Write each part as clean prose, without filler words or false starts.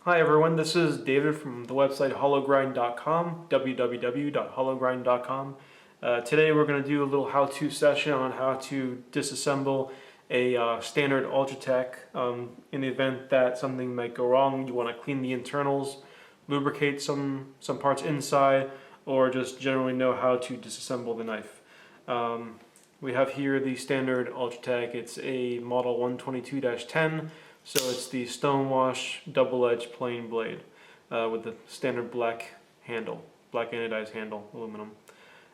Hi everyone, this is David from the website hollowgrind.com, www.hollowgrind.com. Today we're going to do a little how-to session on how to disassemble a standard Ultratech. In the event that something might go wrong, you want to clean the internals, lubricate some parts inside, or just generally know how to disassemble the knife. We have here the standard Ultratech. It's a model 122-10. So it's the stonewash double-edged plain blade with the standard black handle, black anodized handle, aluminum.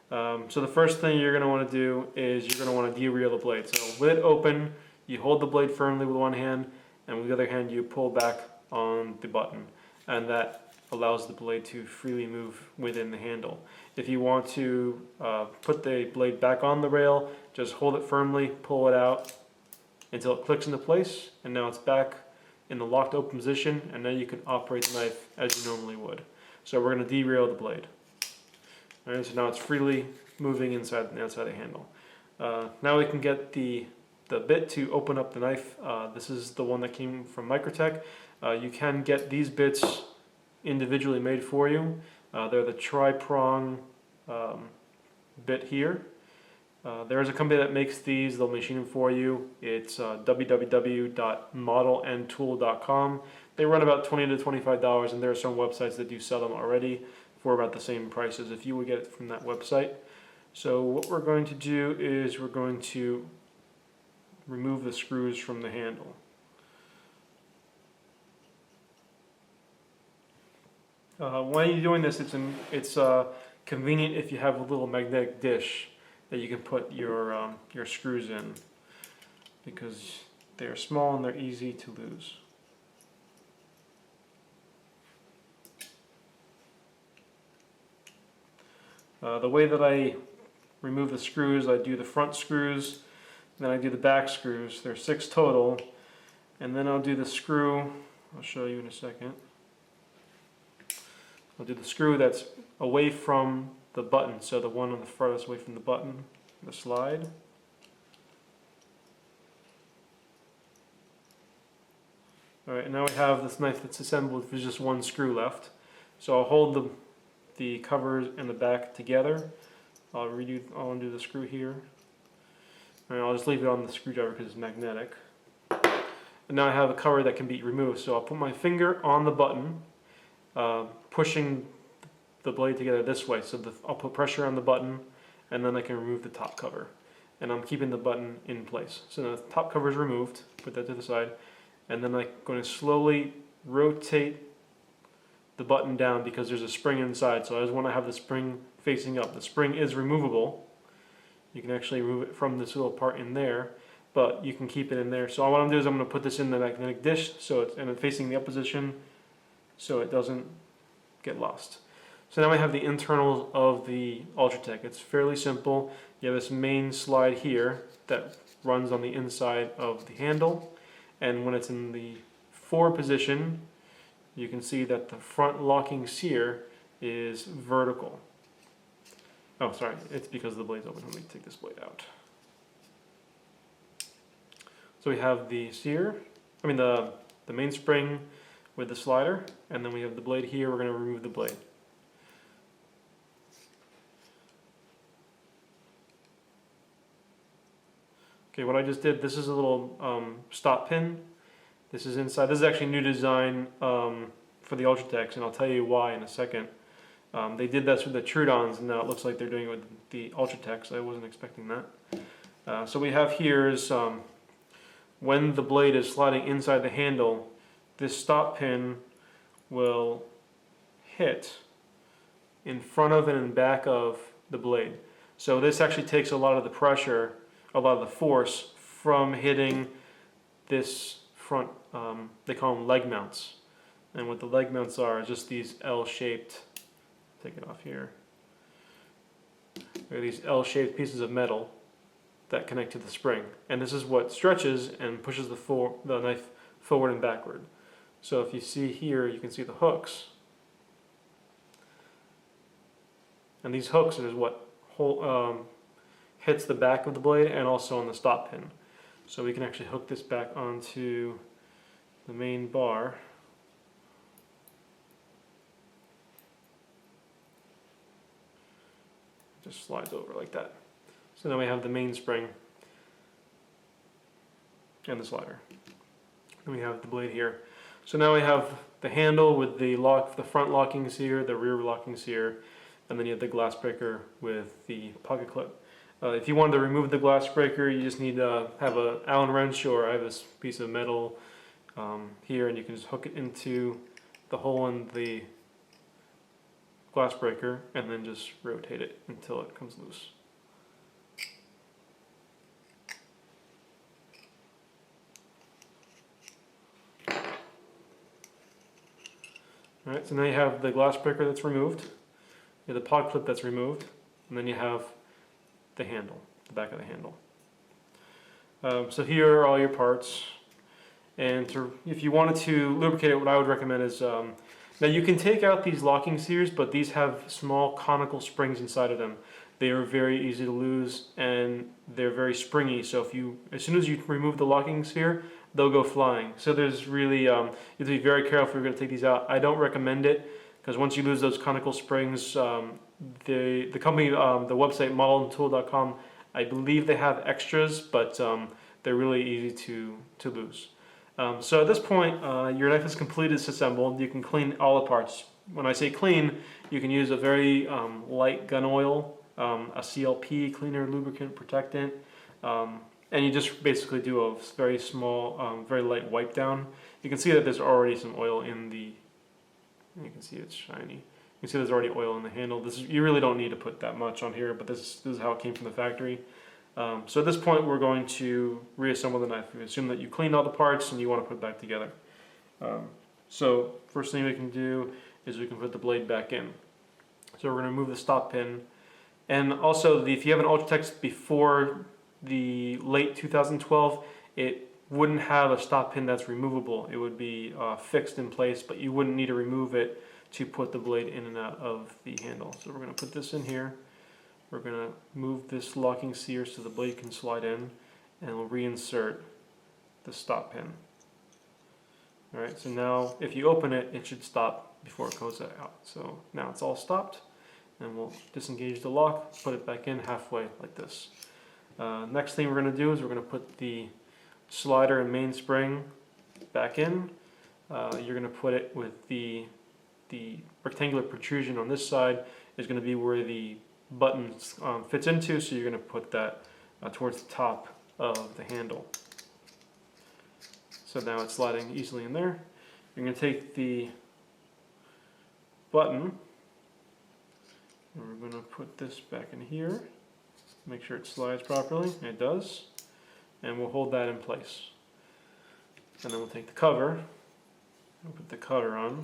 So the first thing you're going to want to do is you're going to want to derail the blade. So with it open, you hold the blade firmly with one hand, and with the other hand you pull back on the button, and that allows the blade to freely move within the handle. If you want to put the blade back on the rail, just hold it firmly, pull it out until it clicks into place, and now it's back in the locked open position, and now you can operate the knife as you normally would. So we're going to derail the blade. Alright, so now it's freely moving inside and outside the handle. Now we can get the bit to open up the knife. This is the one that came from Microtech. You can get these bits individually made for you. They're the tri-prong bit here. There is a company that makes these. They'll machine them for you. It's www.modelandtool.com. They run about $20 to $25, and there are some websites that do sell them already for about the same price as if you would get it from that website. So what we're going to do is we're going to remove the screws from the handle. While you're doing this, it's convenient if you have a little magnetic dish that you can put your screws in, because they're small and they're easy to lose. The way that I remove the screws, I do the front screws, then I do the back screws. There's 6 total, and then I'll do the screw. I'll show you in a second. I'll do the screw that's away from the button, so the one on the farthest away from the button, the slide. Alright, now we have this knife that's assembled with just one screw left. So I'll hold the covers and the back together. I'll undo the screw here. And I'll just leave it on the screwdriver because it's magnetic. And now I have a cover that can be removed. So I'll put my finger on the button, pushing the blade together this way. So I'll put pressure on the button, and then I can remove the top cover. And I'm keeping the button in place. So now the top cover is removed, put that to the side, and then I'm going to slowly rotate the button down because there's a spring inside. So I just want to have the spring facing up. The spring is removable. You can actually remove it from this little part in there, but you can keep it in there. So what I'm going to do is I'm going to put this in the magnetic dish, so it's facing the up position, so it doesn't get lost. So now I have the internals of the Ultratech. It's fairly simple. You have this main slide here that runs on the inside of the handle, and when it's in the forward position, you can see that the front locking sear is vertical. Oh, sorry, it's because the blade's open. Let me take this blade out. So we have the sear, the mainspring with the slider, and then we have the blade here. We're going to remove the blade. Okay, what I just did, this is a little stop pin. This is inside. This is actually a new design for the Ultratechs, and I'll tell you why in a second. They did this with the Trudons, and now it looks like they're doing it with the Ultratechs. I wasn't expecting that. So we have here is when the blade is sliding inside the handle, this stop pin will hit in front of and in back of the blade. So this actually takes a lot of the pressure, a lot of the force from hitting this front, they call them leg mounts. And what the leg mounts are is just these L-shaped, take it off here, they're these L-shaped pieces of metal that connect to the spring. And this is what stretches and pushes the knife forward and backward. So if you see here, you can see the hooks. And these hooks is what hits the back of the blade and also on the stop pin. So we can actually hook this back onto the main bar just slides over like that. So now we have the mainspring and the slider. And we have the blade here. So now we have the handle with the front lockings here, the rear lockings here, and then you have the glass breaker with the pocket clip. If you wanted to remove the glass breaker, you just need to have an Allen wrench, or I have this piece of metal here, and you can just hook it into the hole in the glass breaker and then just rotate it until it comes loose. Alright, so now you have the glass breaker that's removed, you have the pod clip that's removed, and then you have the handle, the back of the handle. So here are all your parts, and if you wanted to lubricate it, what I would recommend is, now you can take out these locking sears, but these have small conical springs inside of them. They are very easy to lose, and they're very springy, so as soon as you remove the locking sphere, they'll go flying. So there's really, you have to be very careful if you're going to take these out. I don't recommend it, because once you lose those conical springs, the company, the website modelandtool.com, I believe they have extras, but they're really easy to lose. So at this point, your knife is completely disassembled. You can clean all the parts. When I say clean, you can use a very light gun oil, a CLP, cleaner, lubricant, protectant, and you just basically do a very small, very light wipe down. You can see that there's already some oil in the, you can see it's shiny. You can see there's already oil in the handle. You really don't need to put that much on here, but this is how it came from the factory. So at this point, we're going to reassemble the knife. We assume that you cleaned all the parts and you want to put it back together. So first thing we can do is we can put the blade back in. So we're going to remove the stop pin. And also, if you have an Ultratech before the late 2012, it wouldn't have a stop pin that's removable. It would be fixed in place, but you wouldn't need to remove it to put the blade in and out of the handle. So we're going to put this in here. We're going to move this locking sear so the blade can slide in, and we'll reinsert the stop pin. Alright, so now if you open it, it should stop before it goes out. So now it's all stopped, and we'll disengage the lock, put it back in halfway like this. Next thing we're going to do is we're going to put the slider and mainspring back in. You're going to put it with the rectangular protrusion on this side is going to be where the button fits into, so you're going to put that towards the top of the handle. So now it's sliding easily in there. You're going to take the button and we're going to put this back in here. Make sure it slides properly. It does. And we'll hold that in place. And then we'll take the cover and put the cover on.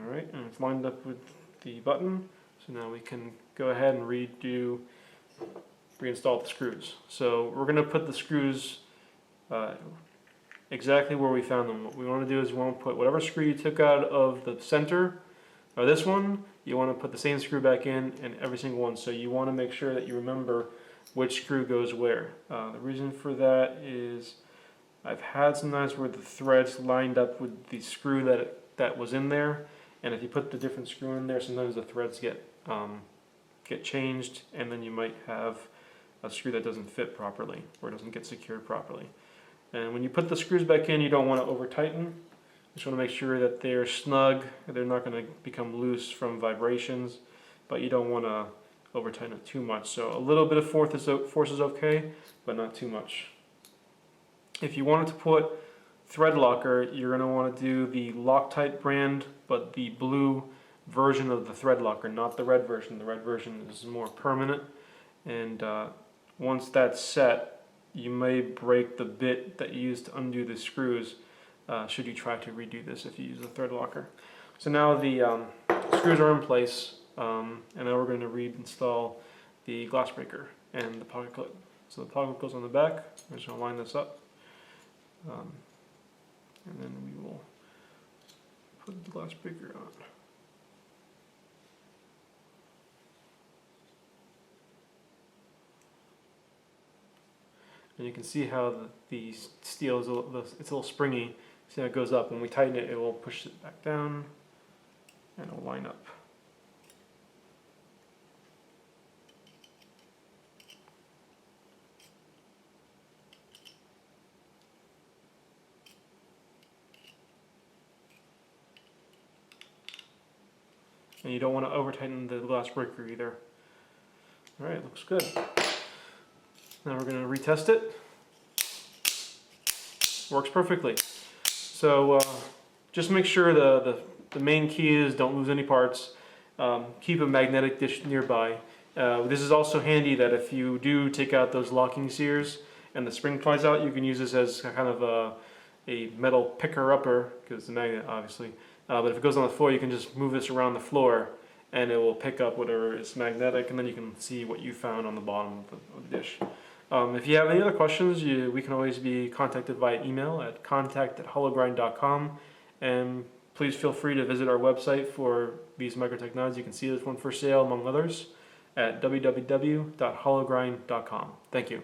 Alright, and it's lined up with the button. So now we can go ahead and reinstall the screws. So we're going to put the screws exactly where we found them. What we want to do is we want to put whatever screw you took out of the center, or this one, you want to put the same screw back in every single one. So you want to make sure that you remember which screw goes where. The reason for that is I've had some times where the threads lined up with the screw that was in there, and if you put the different screw in there, sometimes the threads get changed, and then you might have a screw that doesn't fit properly or doesn't get secured properly. And when you put the screws back in, you don't want to over tighten. You just want to make sure that they're snug. They're not going to become loose from vibrations, but you don't want to over tighten it too much. So a little bit of force is okay, but not too much. If you wanted to put thread locker, you're going to want to do the Loctite brand, but the blue version of the thread locker, not the red version. The red version is more permanent, and once that's set, you may break the bit that you used to undo the screws should you try to redo this if you use the thread locker. So now the screws are in place, and now we're going to reinstall the glass breaker and the pocket clip. So the pocket goes on the back. We're just going to line this up, and then we will put the glass breaker on. And you can see how the steel is it's a little springy. See how it goes up. When we tighten it, it will push it back down. and it'll line up. And you don't want to over tighten the glass breaker either. All right, looks good. Now we're going to retest it. Works perfectly. So just make sure the main key is don't lose any parts. Keep a magnetic dish nearby. This is also handy that if you do take out those locking sears and the spring flies out, you can use this as kind of a metal picker-upper, because the magnet obviously. But if it goes on the floor, you can just move this around the floor and it will pick up whatever is magnetic, and then you can see what you found on the bottom of the dish. If you have any other questions, we can always be contacted via email at contact@hollowgrind.com, and please feel free to visit our website for these Microtech knives. You can see this one for sale among others at www.hollowgrind.com. Thank you.